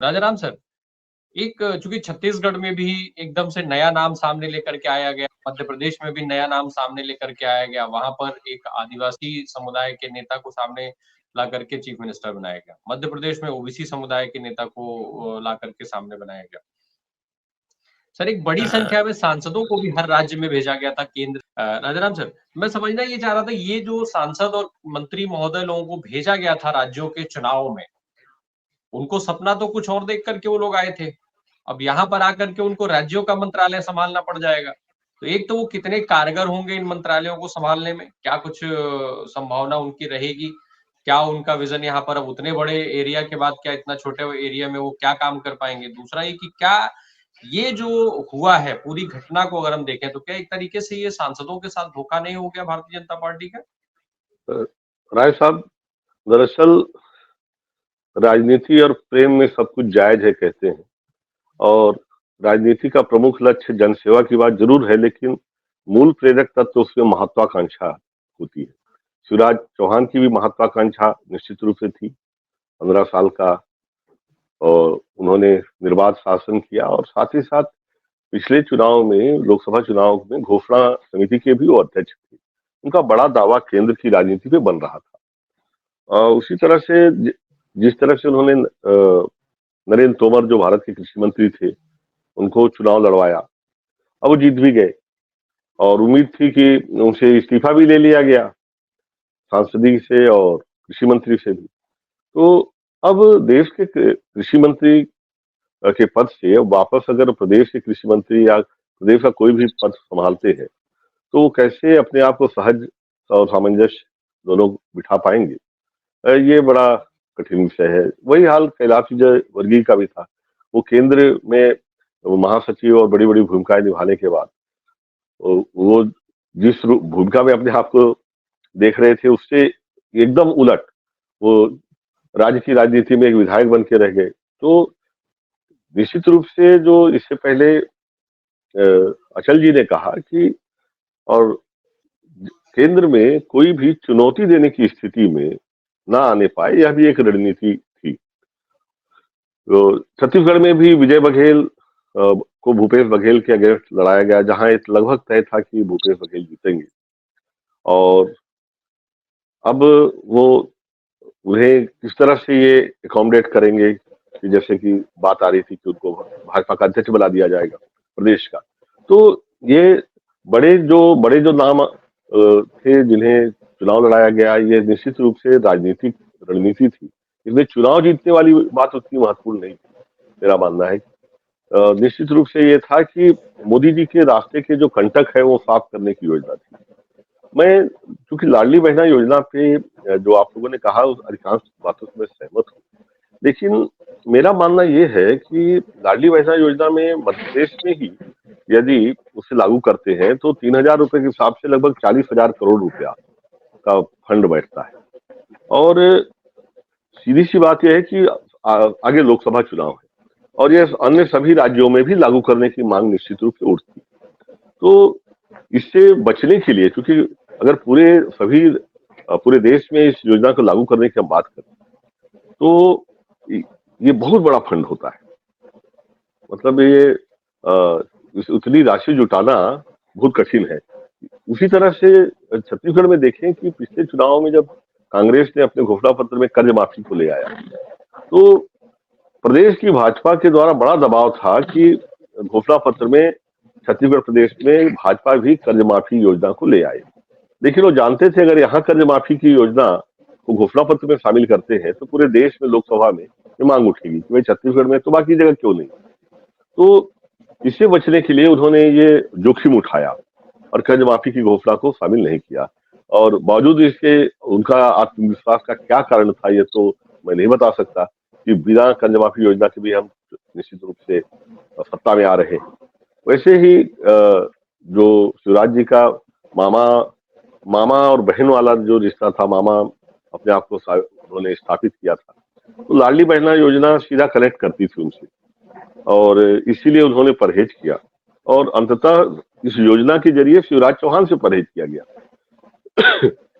Rajaram sir, एक चूंकि छत्तीसगढ़ में भी एकदम से नया नाम सामने लेकर के आया गया, मध्य प्रदेश में भी नया नाम सामने लेकर के आया गया, वहां पर एक आदिवासी समुदाय के नेता को सामने ला करके चीफ मिनिस्टर बनाया गया। मध्य प्रदेश में ओबीसी समुदाय के नेता को ला करके सामने बनाया गया। सर, एक बड़ी संख्या में सांसदों को भी हर राज्य में भेजा गया था केंद्र। राजाराम सर, मैं समझना ये चाह रहा था, ये जो सांसद और मंत्री महोदय लोगों को भेजा गया था राज्यों के चुनाव में, उनको सपना तो कुछ और देख करके वो लोग आए थे। अब यहाँ पर आकर के उनको राज्यों का मंत्रालय संभालना पड़ जाएगा। तो एक तो वो कितने कारगर होंगे इन मंत्रालयों को संभालने में, क्या कुछ संभावना उनकी रहेगी, क्या उनका विजन यहाँ पर अब उतने बड़े एरिया के बाद क्या इतना छोटे एरिया में वो क्या काम कर पाएंगे। दूसरा ये कि क्या ये जो हुआ है पूरी घटना को अगर हम देखें तो क्या एक तरीके से ये सांसदों के साथ धोखा नहीं हो गया भारतीय जनता पार्टी का? राय साहब, दरअसल राजनीति और प्रेम में सब कुछ जायज है कहते हैं। और राजनीति का प्रमुख लक्ष्य जनसेवा की बात जरूर है, लेकिन मूल प्रेरक तत्व उसमें महत्वाकांक्षा होती है। शिवराज चौहान की भी महत्वाकांक्षा निश्चित रूप से थी, 15 साल का, और उन्होंने निर्बाध शासन किया। और साथ ही साथ पिछले चुनाव में, लोकसभा चुनाव में घोषणा समिति के भी वो अध्यक्ष थे। उनका बड़ा दावा केंद्र की राजनीति पे बन रहा था। उसी तरह से जिस तरह से उन्होंने नरेंद्र तोमर, जो भारत के कृषि मंत्री थे, उनको चुनाव लड़वाया, अब वो जीत भी गए। और उम्मीद थी कि उनसे इस्तीफा भी ले लिया गया, सांसदी से और कृषि मंत्री से भी। तो अब देश के कृषि मंत्री के पद से वापस अगर प्रदेश के कृषि मंत्री या प्रदेश का कोई भी पद संभालते हैं, तो वो कैसे अपने आप को सहज और सामंजस्य दोनों बिठा पाएंगे? ये बड़ा कठिन विषय है। वही हाल कैलाश विजयवर्गीय का भी था। वो केंद्र में महासचिव और बड़ी बड़ी भूमिकाएं निभाने के बाद वो जिस भूमिका में अपने आप को देख रहे थे, उससे एकदम उलट वो राज्य की राजनीति में एक विधायक बन के रह गए। तो निश्चित रूप से जो इससे पहले अचल जी ने कहा कि और केंद्र में कोई भी चुनौती देने की स्थिति में ना आने पाए, यह भी एक रणनीति थी। तो छत्तीसगढ़ में भी विजय बघेल को भूपेश बघेल के अगेंस्ट लड़ाया गया, जहां एक लगभग तय था कि भूपेश बघेल जीतेंगे। और अब वो उन्हें किस तरह से ये एकोमोडेट करेंगे कि जैसे कि बात आ रही थी कि उनको भाजपा का अध्यक्ष बना दिया जाएगा प्रदेश का। तो ये बड़े जो नाम थे जिन्हें चुनाव लड़ाया गया, ये निश्चित रूप से राजनीतिक रणनीति थी। इसमें चुनाव जीतने वाली बात उतनी महत्वपूर्ण नहीं थी, मेरा मानना है। निश्चित रूप से ये था कि मोदी जी के रास्ते के जो कंटक है वो साफ करने की योजना थी। मैं चूंकि लाडली बहना योजना पे जो आप लोगों ने कहा, उस अधिकांश बातों से मैं सहमत हूँ, लेकिन मेरा मानना ये है कि लाडली बहना योजना में मध्य प्रदेश में ही यदि उसे लागू करते हैं तो 3,000 रुपए के हिसाब से लगभग 40,000 करोड़ रुपया का फंड बैठता है। और सीधी सी बात यह है कि आगे लोकसभा चुनाव है और ये अन्य सभी राज्यों में भी लागू करने की मांग निश्चित रूप से उठती। तो इससे बचने के लिए, क्योंकि अगर पूरे देश में इस योजना को लागू करने की हम बात करें तो ये बहुत बड़ा फंड होता है। मतलब ये उतनी राशि जुटाना बहुत कठिन है। उसी तरह से छत्तीसगढ़ में देखें कि पिछले चुनाव में जब कांग्रेस ने अपने घोषणा पत्र में कर्ज माफी को ले आया, तो प्रदेश की भाजपा के द्वारा बड़ा दबाव था कि घोषणा पत्र में छत्तीसगढ़ प्रदेश में भाजपा भी कर्ज माफी योजना को ले आए। लेकिन वो जानते थे अगर यहाँ कर्ज माफी की योजना को घोषणा पत्र में शामिल करते हैं तो पूरे देश में, लोकसभा में ये मांग उठेगी कि भाई छत्तीसगढ़ में तो बाकी जगह क्यों नहीं। तो इससे बचने के लिए उन्होंने ये जोखिम उठाया और कर्ज माफी की घोषणा को शामिल नहीं किया। और बावजूद इसके उनका आत्मविश्वास का क्या कारण था ये तो मैं नहीं बता सकता कि बिना कर्ज माफी योजना के भी हम निश्चित रूप से सत्ता में आ रहे हैं। वैसे ही जो शिवराज जी का मामा और बहन वाला जो रिश्ता था, मामा अपने आप को उन्होंने स्थापित किया था, तो लाडली बहना योजना सीधा कनेक्ट करती थी उनसे और इसीलिए उन्होंने परहेज किया। और अंततः इस योजना के जरिए शिवराज चौहान से परहेज किया गया।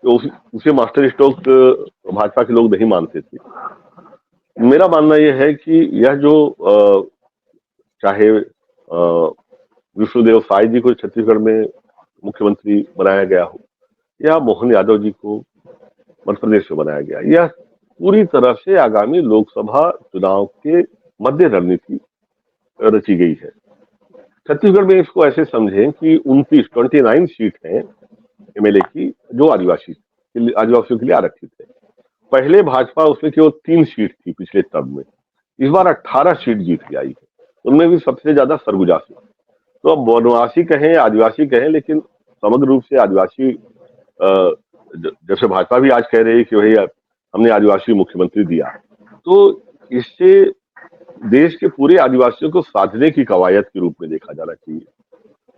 तो उसे मास्टर स्ट्रोक भाजपा के लोग नहीं मानते थे। मेरा मानना ये है कि यह जो चाहे विष्णुदेव साय जी को छत्तीसगढ़ में मुख्यमंत्री बनाया गया हो या मोहन यादव जी को मध्य प्रदेश में बनाया गया, यह पूरी तरह से आगामी लोकसभा चुनाव के मध्य रणनीति रची गई है। छत्तीसगढ़ में इसको ऐसे समझें कि 29 सीट है एमएलए की जो आदिवासियों के लिए आरक्षित है। पहले भाजपा उसमें केवल 3 सीट थी पिछले टर्म में, इस बार 18 सीट जीत के आई है, उनमें भी सबसे ज्यादा सरगुजा से। तो अब वनवासी कहें आदिवासी कहें, लेकिन समग्र रूप से आदिवासी जैसे भाजपा भी आज कह रही है कि भाई हमने आदिवासी मुख्यमंत्री दिया, तो इससे देश के पूरे आदिवासियों को साधने की कवायद के रूप में देखा जाना चाहिए।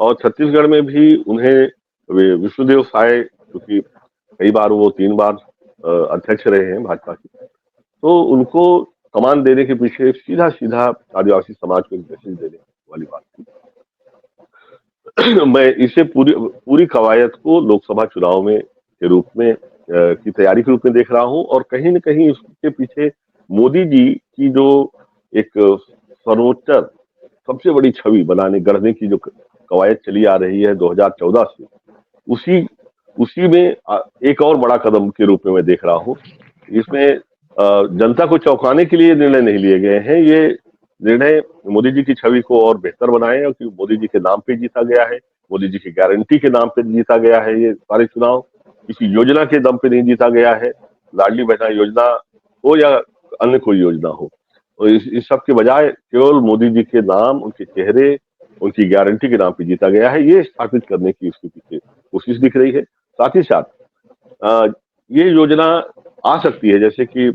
और छत्तीसगढ़ में भी उन्हें विष्णुदेव साय, क्योंकि कई बार वो 3 बार अध्यक्ष रहे हैं भाजपा के, तो उनको कमान देने के पीछे सीधा सीधा आदिवासी समाज को एक मैसेज देने वाली बात थी। मैं इसे पूरी कवायद को लोकसभा चुनाव में के रूप में की तैयारी के रूप में देख रहा हूं, और कहीं न कहीं इसके पीछे मोदी जी की जो एक सर्वोच्च सबसे बड़ी छवि गढ़ने की जो कवायद चली आ रही है 2014 से, उसी उसी में एक और बड़ा कदम के रूप में मैं देख रहा हूँ। इसमें जनता को चौंकाने के लिए निर्णय नहीं लिए गए हैं, ये निर्णय मोदी जी की छवि को और बेहतर बनाए, क्योंकि मोदी जी के नाम पे जीता गया है, मोदी जी की गारंटी के नाम पे जीता गया है। ये सारे चुनाव किसी योजना के दम पे नहीं जीता गया है, लाडली बहना योजना हो या अन्य कोई योजना हो, तो इस सब के बजाय केवल मोदी जी के नाम, उनके चेहरे, उनकी गारंटी के नाम पे जीता गया है। ये स्थापित करने की उसके पीछे कोशिश दिख रही है। साथ ही साथ ये योजना आ सकती है, जैसे कि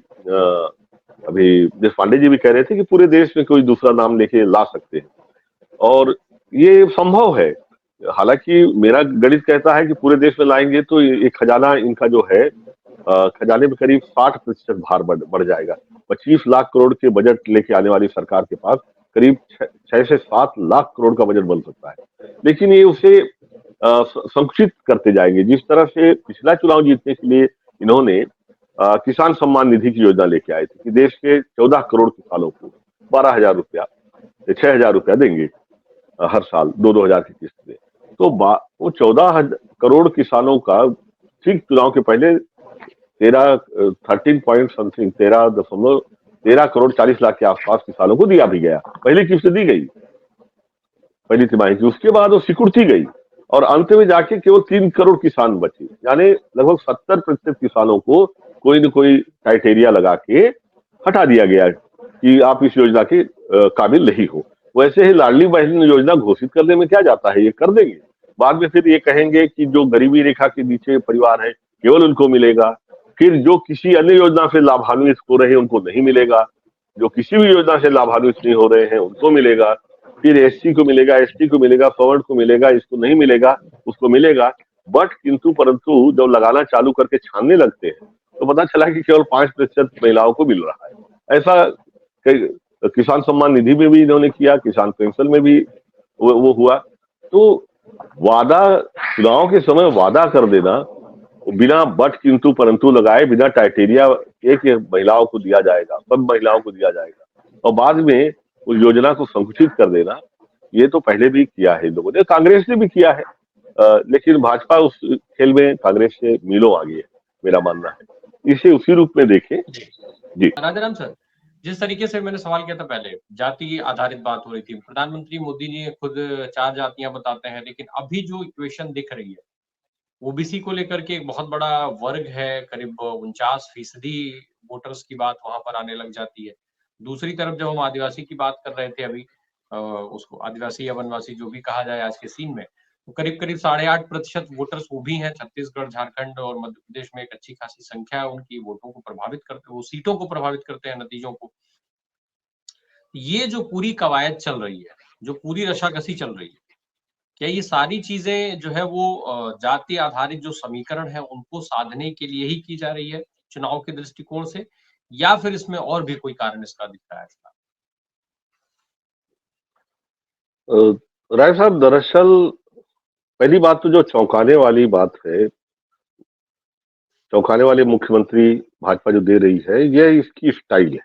अभी देशपांडे जी भी कह रहे थे कि पूरे देश में कोई दूसरा नाम लेके ला सकते हैं, और ये संभव है। हालांकि मेरा गणित कहता है कि पूरे देश में लाएंगे तो ये खजाना इनका जो है, खजाने में करीब 60% भार बढ़ जाएगा। 25 लाख करोड़ के बजट लेके आने वाली सरकार के पास करीब 6 से 7 लाख करोड़ का बजट बन सकता है, लेकिन ये उसे संकुचित करते जाएंगे। जिस तरह से पिछला चुनाव जीतने के लिए इन्होंने किसान सम्मान निधि की योजना लेके आए थे कि देश के 14 करोड़ किसानों को 12,000 रुपया, 6,000 रुपया देंगे हर साल 2-2 हजार की किस्त में। तो वो 14 करोड़ किसानों का ठीक चुनाव के पहले 13 पॉइंट समथिंग 13.40 लाख के आसपास किसानों को दिया भी गया। पहली किस्त दी गई पहली तिमाही की, उसके बाद वो सिकुड़ती गई और अंत में जाके केवल 3 करोड़ किसान बचे, यानी लगभग 70% किसानों को कोई न कोई क्राइटेरिया लगा के हटा दिया गया कि आप इस योजना के काबिल नहीं हो। वैसे ही लाडली बहन योजना घोषित करने में क्या जाता है, ये कर देंगे, बाद में फिर ये कहेंगे कि जो गरीबी रेखा के नीचे परिवार है केवल उनको मिलेगा, फिर जो किसी अन्य योजना से लाभान्वित हो रहे हैं उनको नहीं मिलेगा, जो किसी भी योजना से लाभान्वित नहीं हो रहे हैं उनको मिलेगा, फिर एससी को मिलेगा, एसटी को मिलेगा, सवर्ण को मिलेगा, इसको नहीं मिलेगा, उसको मिलेगा। बट किंतु परंतु जब लगाना चालू करके छानने लगते हैं तो पता चला कि केवल 5% महिलाओं को मिल रहा है। ऐसा कई किसान सम्मान निधि में भी इन्होंने किया, किसान पेंशन में भी वो हुआ। तो वादा, चुनाव के समय वादा कर देना बिना बट किंतु परंतु लगाए, बिना क्राइटेरिया एक महिलाओं को दिया जाएगा, सब महिलाओं को दिया जाएगा, और बाद में उस योजना को संकुचित कर देना, ये तो पहले भी किया है इन लोगों ने, कांग्रेस ने भी किया है। लेकिन भाजपा उस खेल में कांग्रेस से मीलों आगे है, मेरा मानना है। इसे उसी रूप में देखें। जी राजाराम सर, जिस तरीके से मैंने सवाल किया था पहले, जाति आधारित बात हो रही थी, प्रधानमंत्री मोदी जी खुद 4 जातियां बताते हैं, लेकिन अभी जो इक्वेशन दिख रही है ओबीसी को लेकर के एक बहुत बड़ा वर्ग है, करीब 49% वोटर्स की बात वहां पर आने लग जाती है। दूसरी तरफ जब हम आदिवासी की बात कर रहे थे अभी, उसको आदिवासी या वनवासी जो भी कहा जाए आज के सीन में, तो करीब-करीब 8.5% वोटर्स वो भी हैं। छत्तीसगढ़, झारखंड और मध्य प्रदेश में एक अच्छी खासी संख्या है उनकी, वोटों को प्रभावित करते, वो सीटों को प्रभावित करते हैं, नतीजों को। ये जो पूरी कवायद चल रही है, जो पूरी रशाकसी चल रही है, क्या ये सारी चीजें जो है वो जाति आधारित जो समीकरण है उनको साधने के लिए ही की जा रही है चुनाव के दृष्टिकोण से, या फिर इसमें और भी कोई कारण इसका दिख रहा है इसका? राय साहब, दरअसल पहली बात तो जो चौंकाने वाली बात है, चौंकाने वाले मुख्यमंत्री भाजपा जो दे रही है, यह इसकी स्टाइल है।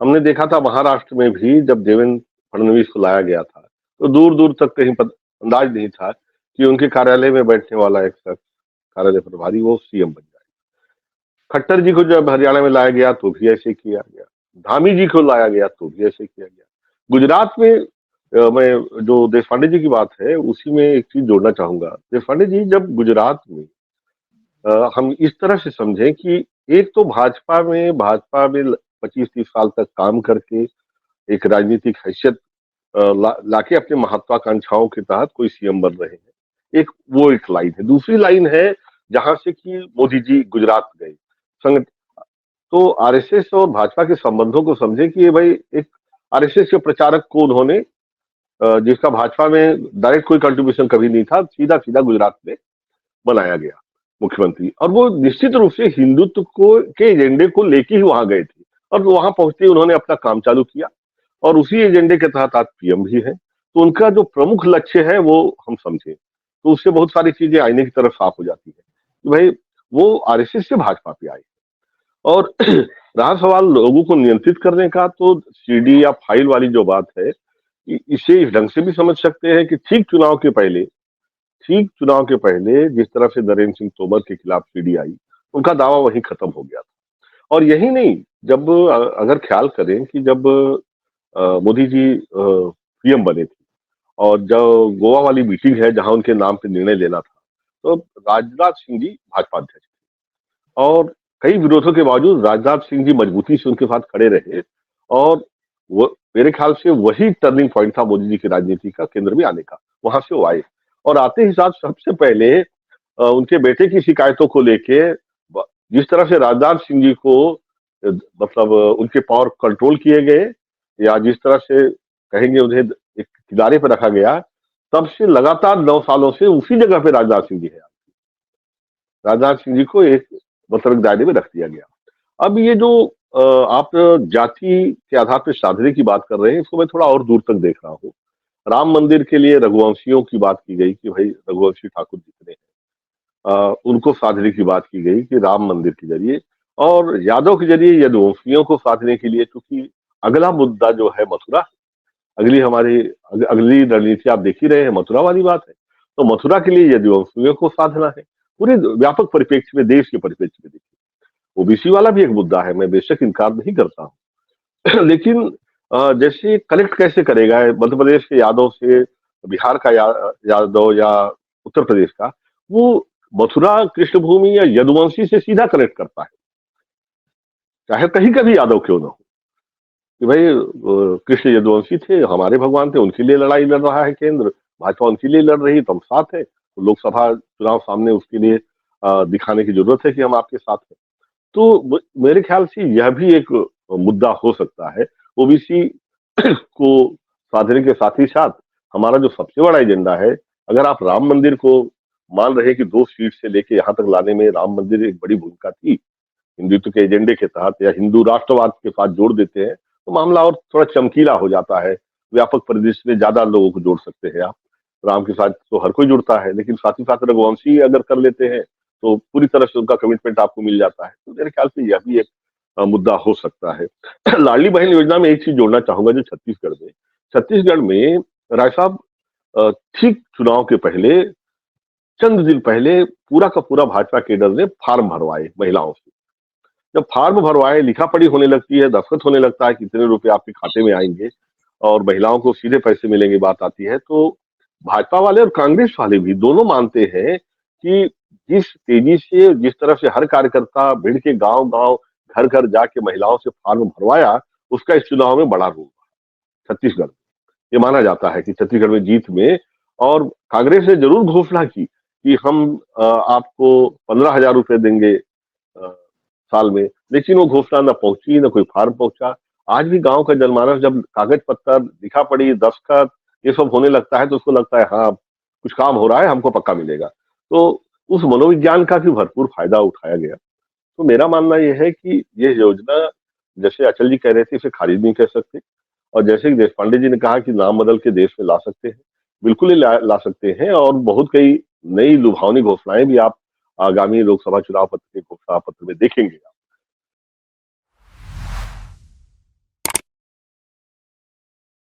हमने देखा था महाराष्ट्र में भी जब देवेंद्र फडणवीस को लाया गया था, तो दूर-दूर तक कहीं अंदाज नहीं था कि उनके कार्यालय में बैठने वाला एक शख्स, कार्यालय प्रभारी, वो सीएम बन जाए। खट्टर जी को जब हरियाणा में लाया गया तो भी ऐसे किया गया। धामी जी को लाया गया तो भी ऐसे किया गया। गुजरात में मैं जो देशपांडे जी की बात है उसी में एक चीज जोड़ना चाहूंगा। देशपांडे जी जब गुजरात में हम इस तरह से समझें कि एक तो भाजपा में 25-30 साल तक काम करके एक राजनीतिक हैसियत लाके अपने महत्वाकांक्षाओं के तहत कोई सीएम बन रहे हैं। वो एक लाइन है। दूसरी लाइन है जहां से कि मोदी जी गुजरात गए। संग तो आरएसएस और भाजपा के संबंधों को समझे कि ये भाई एक आरएसएस के प्रचारक को उन्होंने जिसका भाजपा में डायरेक्ट कोई कंट्रीब्यूशन कभी नहीं था, सीधा-सीधा गुजरात में बनाया गया मुख्यमंत्री। और वो निश्चित रूप से हिंदुत्व को के एजेंडे को लेके ही वहां गए थे और वहां पहुंचते ही उन्होंने अपना काम चालू किया और उसी एजेंडे के तहत आज पीएम भी है। तो उनका जो प्रमुख लक्ष्य है वो हम समझे तो उससे बहुत सारी चीजें आईने की तरफ साफ हो जाती है कि भाई वो आरएसएस से भाजपा पे आए। और रहा सवाल लोगों को नियंत्रित करने का, तो सीडी या फाइल वाली जो बात है, इसे इस ढंग से भी समझ सकते हैं कि ठीक चुनाव के पहले जिस तरह से नरेंद्र सिंह तोमर के खिलाफ सीडी आई, उनका दावा वहीं खत्म हो गया था। और यही नहीं, जब अगर ख्याल करें कि जब मोदी जी पीएम बने थे और जो गोवा वाली मीटिंग है जहां उनके नाम पे निर्णय लेना था, तो राजनाथ सिंह जी भाजपा अध्यक्ष थे और कई विरोधों के बावजूद राजनाथ सिंह जी मजबूती से उनके साथ खड़े रहे और वो मेरे ख्याल से वही टर्निंग पॉइंट था मोदी जी की राजनीति का केंद्र में आने का। वहां से वो आए और आते ही साथ सबसे पहले उनके बेटे की शिकायतों को लेके जिस तरह से राजनाथ सिंह जी को मतलब उनके पावर कंट्रोल किए गए या जिस तरह से कहेंगे उन्हें एक किनारे पर रखा गया, तब से लगातार 9 सालों से उसी जगह पे राजनाथ सिंह जी है। राजनाथ सिंह जी को एक मतलब एक दायरे में रख दिया गया। अब ये जो आप जाति के आधार पे साधने की बात कर रहे हैं, इसको मैं थोड़ा और दूर तक देख रहा हूँ। राम मंदिर के लिए रघुवंशियों की बात की गई कि भाई रघुवंशी ठाकुर जितने हैं उनको साधने की बात की गई कि राम मंदिर के जरिए, और यादव के जरिए यदुवंशियों को साधने के लिए, क्योंकि अगला मुद्दा जो है मथुरा, अगली रणनीति आप देख ही रहे हैं, मथुरा वाली बात है। तो मथुरा के लिए यदुवंशियों को साधना है। पूरे व्यापक परिप्रेक्ष्य में, देश के परिप्रेक्ष्य में देखिए, ओबीसी वाला भी एक मुद्दा है, मैं बेशक इनकार नहीं करता हूँ। लेकिन जैसे कलेक्ट कैसे करेगा मध्य प्रदेश के यादव से बिहार का यादव या उत्तर प्रदेश का, वो मथुरा कृष्णभूमि या यदुवंशी से सीधा कनेक्ट करता है, चाहे कहीं का भी यादव क्यों ना हो, कि भाई कृष्ण यदुवंशी थे, हमारे भगवान थे, उनके लिए लड़ाई लड़ रहा है केंद्र, भाजपा उनके लिए लड़ रही है, तो हम साथ है। तो लोकसभा चुनाव सामने, उसके लिए दिखाने की जरूरत है कि हम आपके साथ हैं। तो मेरे ख्याल से यह भी एक मुद्दा हो सकता है। ओबीसी को साधने के साथ ही साथ हमारा जो सबसे बड़ा एजेंडा है, अगर आप राम मंदिर को मान रहे हैं कि 2 सीट से लेके यहाँ तक लाने में राम मंदिर एक बड़ी भूमिका थी, हिंदुत्व के एजेंडे के तहत या हिंदू राष्ट्रवाद के साथ जोड़ देते हैं, तो मामला और थोड़ा चमकीला हो जाता है। व्यापक परिदृश्य में ज्यादा लोगों को जोड़ सकते हैं आप। राम के साथ तो हर कोई जुड़ता है, लेकिन साथ ही साथ रघुवंशी अगर कर लेते हैं तो पूरी तरह से उनका कमिटमेंट आपको मिल जाता है। तो मेरे ख्याल से यह भी एक मुद्दा हो सकता है। लाडली बहन योजना में एक चीज जोड़ना चाहूंगा, जो छत्तीसगढ़ में राय साहब ठीक चुनाव के पहले, चंद दिन पहले, पूरा का पूरा भाजपा केडर ने फार्म भरवाए महिलाओं से। जब फार्म भरवाए, लिखा पढ़ी होने लगती है, दस्तखत होने लगता है, कितने रुपए आपके खाते में आएंगे और महिलाओं को सीधे पैसे मिलेंगे, बात आती है, तो भाजपा वाले और कांग्रेस वाले भी दोनों मानते हैं कि जिस तेजी से, जिस तरह से हर कार्यकर्ता भिड़ के गांव-गांव, घर-घर जाके महिलाओं से फार्म भरवाया, उसका इस चुनाव में बड़ा रोल रहा छत्तीसगढ़ में। ये माना जाता है कि छत्तीसगढ़ में जीत में, और कांग्रेस ने जरूर घोषणा की कि हम आपको 15,000 रुपए देंगे साल में, लेकिन वो घोषणा न पहुंची, न कोई फार्म पहुंचा। आज भी गांव का जनमानस जब कागज पत्तर, लिखा पढ़ी, दस्तखत, ये सब होने लगता है तो उसको लगता है हाँ कुछ काम हो रहा है, हमको पक्का मिलेगा। तो उस मनोविज्ञान का भी भरपूर फायदा उठाया गया। तो मेरा मानना यह है कि ये योजना, जैसे अचल जी कह रहे थे, इसे खारिज नहीं कर सकते, और जैसे कि देशपांडे जी ने कहा कि नाम बदल के देश में ला सकते हैं, बिल्कुल ही ला सकते हैं। और बहुत कई नई लुभावनी घोषणाएं भी आप आगामी लोकसभा चुनाव पत्र के घोषणा पत्र में देखेंगे।